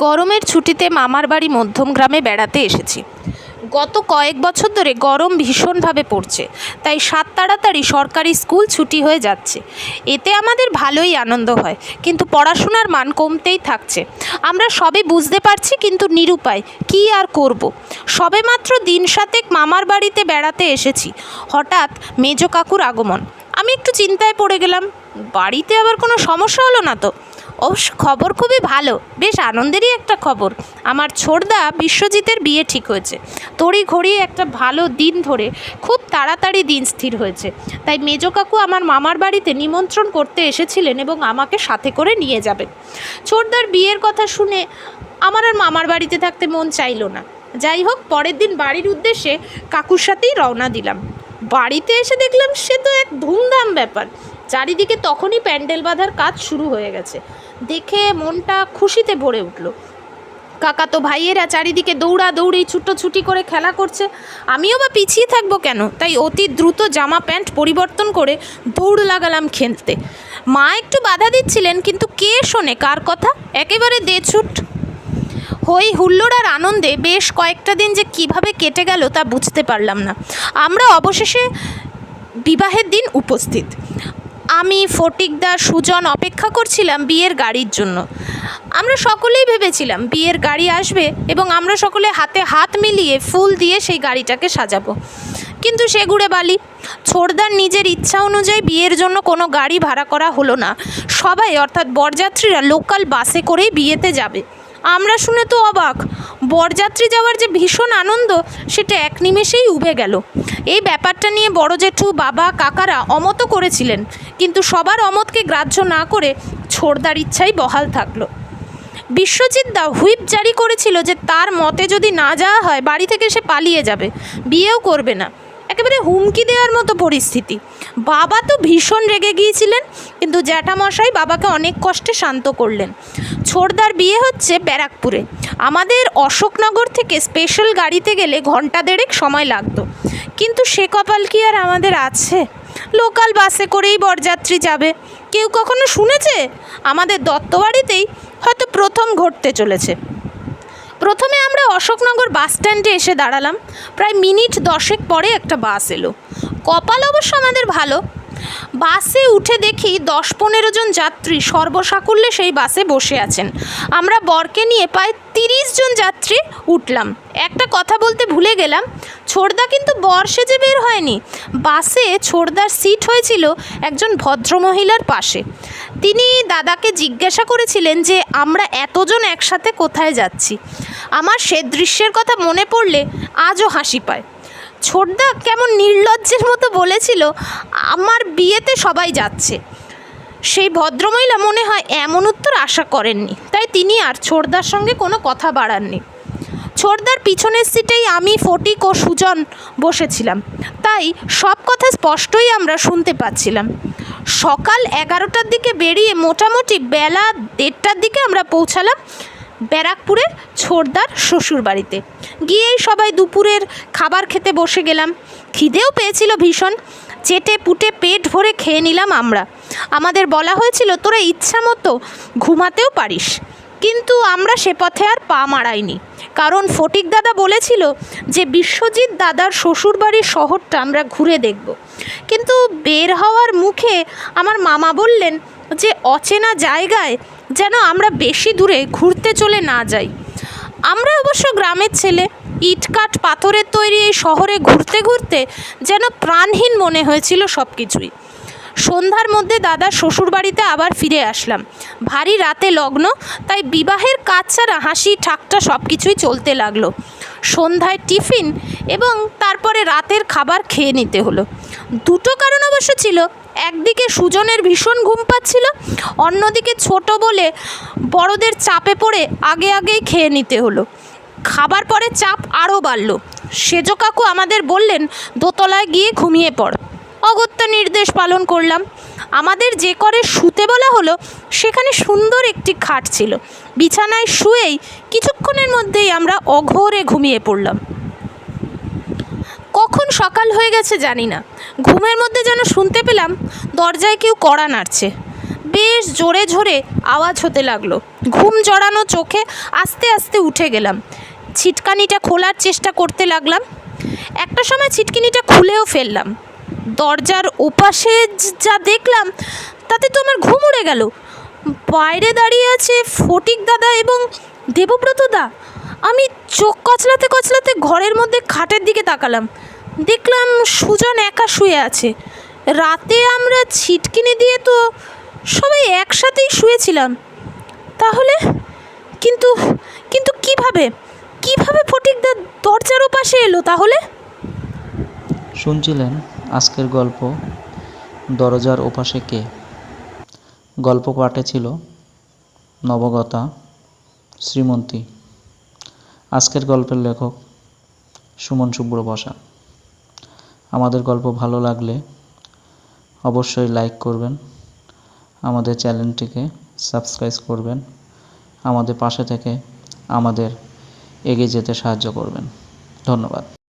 গরমের ছুটিতে মামার বাড়ি মধ্যমগ্রামে বেড়াতে এসেছি। গত কয়েক বছর ধরে গরম ভীষণভাবে পড়ছে, তাই সাত তাড়াতাড়ি সরকারি স্কুল ছুটি হয়ে যাচ্ছে। এতে আমাদের ভালোই আনন্দ হয়, কিন্তু পড়াশোনার মান কমতেই থাকছে। আমরা সবই বুঝতে পারছি, কিন্তু নিরুপায়, কী আর করব। সবেমাত্র দিন সাতেক মামার বাড়িতে বেড়াতে এসেছি, হঠাৎ মেজো কাকুর আগমন। আমি একটু চিন্তায় পড়ে গেলাম, বাড়িতে আবার কোনো সমস্যা হলো না তো? অবশ্য খবর খুবই ভালো, বেশ আনন্দেরই একটা খবর। আমার ছোটদা বিশ্বজিতের বিয়ে ঠিক হয়েছে। তড়িঘড়ি একটা ভালো দিন ধরে খুব তাড়াতাড়ি দিন স্থির হয়েছে, তাই মেজো কাকু আমার মামার বাড়িতে নিমন্ত্রণ করতে এসেছিলেন এবং আমাকে সাথে করে নিয়ে যাবেন। ছোটদার বিয়ের কথা শুনে আমার আর মামার বাড়িতে থাকতে মন চাইল না। যাই হোক, পরের দিন বাড়ির উদ্দেশ্যে কাকুর সাথেই রওনা দিলাম। বাড়িতে এসে দেখলাম সে তো এক ধুমধাম ব্যাপার। চারিদিকে তখনই প্যান্ডেল বাঁধার কাজ শুরু হয়ে গেছে। দেখে মনটা খুশিতে ভরে উঠল। কাকাতো ভাইয়েরা চারিদিকে দৌড়াদৌড়ি ছুটোছুটি করে খেলা করছে। আমিও বা পিছিয়ে থাকবো কেন? তাই অতি দ্রুত জামা প্যান্ট পরিবর্তন করে দৌড় লাগালাম খেলতে। মা একটু বাধা দিচ্ছিলেন, কিন্তু কে শোনে কার কথা? একেবারে দে ছুট। হই হুল্লোড় আর আনন্দে বেশ কয়েকটা দিন যে কিভাবে কেটে গেল তা বুঝতে পারলাম না। আমরা অবশেষে বিবাহের দিন উপস্থিত। আমি, ফটিকদা, সুজন অপেক্ষা করছিলাম বিয়ের গাড়ির জন্য। আমরা সকলেই ভেবেছিলাম বিয়ের গাড়ি আসবে এবং আমরা সকলে হাতে হাত মিলিয়ে ফুল দিয়ে সেই গাড়িটাকে সাজাবো, কিন্তু সে গুড়ে বালি। ছোটদার নিজের ইচ্ছা অনুযায়ী বিয়ের জন্য কোনো গাড়ি ভাড়া করা হলো না। সবাই অর্থাৎ বরযাত্রীরা লোকাল বাসে করেই বিয়েতে যাবে। আমরা শুনে তো অবাক। বরযাত্রী যাওয়ার যে ভীষণ আনন্দ, সেটা এক নিমেষেই উবে গেল। এই ব্যাপারটা নিয়ে বড় জেঠু, বাবা, কাকারা অমত করেছিলেন, কিন্তু সবার অমতকে গ্রাহ্য না করে ছোটদার ইচ্ছাই বহাল থাকলো। বিশ্বজিৎ দা হুইপ জারি করেছিল যে তার মতে যদি না যাওয়া হয় বাড়ি থেকে সে পালিয়ে যাবে, বিয়েও করবে না। একেবারে হুমকি দেওয়ার মতো পরিস্থিতি। বাবা তো ভীষণ রেগে গিয়েছিলেন, কিন্তু জ্যাঠামশাই বাবাকে অনেক কষ্টে শান্ত করলেন। ছোটদার বিয়ে হচ্ছে ব্যারাকপুরে। আমাদের অশোকনগর থেকে স্পেশাল গাড়িতে গেলে ঘন্টা দেড়েক সময় লাগতো, কিন্তু সে কপাল কি আর আমাদের আছে? লোকাল বাসে করেই বরযাত্রী যাবে। কেউ কখনো শুনেছে? আমাদের দত্তবাড়িতেই হয়তো প্রথম ঘটতে চলেছে। প্রথমে আমরা অশোকনগর বাস স্ট্যান্ডে এসে দাঁড়ালাম। প্রায় মিনিট 10 পরে একটা বাস এলো। কপাল অবশ্য আমাদের ভালো। বাসে উঠে দেখি 10-15 জন যাত্রী সর্বসাকুল্যে সেই বাসে বসে আছেন। আমরা বরকে নিয়ে প্রায় 30 জন যাত্রী উঠলাম। একটা কথা বলতে ভুলে গেলাম, ছোটদা কিন্তু বর সেজে বের হয়নি। বাসে ছোটদার সিট হয়েছিল একজন ভদ্রমহিলার পাশে। তিনি দাদাকে জিজ্ঞাসা করেছিলেন যে আমরা এতজন একসাথে কোথায় যাচ্ছি। আমার সে দৃশ্যের কথা মনে পড়লে আজও হাসি পায়। ছোটদা কেমন নির্লজ্জের মতো বলেছিল, আমার বিয়েতে সবাই যাচ্ছে। সেই ভদ্রমহিলা মনে হয় এমন উত্তর আশা করেননি, তাই তিনি আর ছোটদার সঙ্গে কোনো কথা বাড়াননি। ছোটদার পিছনের সিটেই আমি, ফটিক ও সুজন বসেছিলাম, তাই সব কথা স্পষ্টই আমরা শুনতে পাচ্ছিলাম। সকাল 11টার দিকে বেরিয়ে মোটামুটি বেলা 1:30টার দিকে আমরা পৌঁছালাম ব্যারাকপুরের ছোটদার শ্বশুরবাড়িতে। গিয়েই সবাই দুপুরের খাবার খেতে বসে গেলাম। খিদেও পেয়েছিল ভীষণ। চেটে পুটে পেট ভরে খেয়ে নিলাম আমরা। আমাদের বলা হয়েছিল তোরা ইচ্ছা মতো ঘুমাতেও পারিস, কিন্তু আমরা সে পথে আর পা মারাইনি, কারণ ফটিক দাদা বলেছিল যে বিশ্বজিৎ দাদার শ্বশুরবাড়ির শহরটা আমরা ঘুরে দেখব। কিন্তু বের হওয়ার মুখে আমার মামা বললেন যে অচেনা জায়গায় যেন আমরা বেশি দূরে ঘুরতে চলে না যাই। আমরা অবশ্য গ্রামের ছেলে, ইটকাঠ পাথরের তৈরি এই শহরে ঘুরতে ঘুরতে যেন প্রাণহীন মনে হয়েছিল সব কিছুই। সন্ধ্যার মধ্যে দাদার শ্বশুরবাড়িতে আবার ফিরে আসলাম। ভারী রাতে লগ্ন, তাই বিবাহের কাজ ছাড়া হাসি ঠাট্টা সব কিছুই চলতে লাগলো। সন্ধ্যায় টিফিন এবং তারপরে রাতের খাবার খেয়ে নিতে হলো। দুটো কারণ অবশ্য ছিল। একদিকে সুজনের ভীষণ ঘুম পাচ্ছিল, অন্যদিকে ছোট বলে বড়দের চাপে পড়ে আগেই খেয়ে নিতে হলো। খাবার পরে চাপ আরও বাড়ল। সেজো কাকু আমাদের বললেন দোতলায় গিয়ে ঘুমিয়ে পড়। অগত্যা নির্দেশ পালন করলাম। আমাদের যে করে শুতে বলা হলো সেখানে সুন্দর একটি খাট ছিল। বিছানায় শুয়েই কিছুক্ষণের মধ্যেই আমরা অঘোরে ঘুমিয়ে পড়লাম। কখন সকাল হয়ে গেছে জানি না। ঘুমের মধ্যে যেন শুনতে পেলাম দরজায় কেউ কড়া নাড়ছে। বেশ জোরে জোরে আওয়াজ হতে লাগলো। ঘুম জড়ানো চোখে আস্তে আস্তে উঠে গেলাম, ছিটকানিটা খোলার চেষ্টা করতে লাগলাম। একটা সময় ছিটকিনিটা খুলেও ফেললাম। দরজার ওপাশে যা দেখলাম তাতে তো আমার ঘুম উড়ে গেল। বাইরে দাঁড়িয়ে আছে ফটিক দাদা এবং দেবব্রত দা। আমি চোখ কচলাতে কচলাতে ঘরের মধ্যে খাটের দিকে তাকালাম, দেখলাম সুজন একা শুয়ে আছে। রাতে আমরা ছিটকিনি দিয়ে তো সবাই একসাথেই শুয়েছিলাম, তাহলে কিন্তু কিন্তু কিভাবে ফটিক দা দরজার ওপাশে এলো তাহলে? শুনছিলেন আজকের গল্প দরজার ওপাশে কে। গল্প পাঠে ছিল নবগতা, শ্রীমন্তী। আজকের গল্পের লেখক সুমন শুভ্র বসা। আমাদের গল্প ভালো লাগলে অবশ্যই লাইক করবেন, আমাদের চ্যানেলটিকে সাবস্ক্রাইব করবেন, আমাদের পাশে থেকে আমাদের এগিয়ে যেতে সাহায্য করবেন। ধন্যবাদ।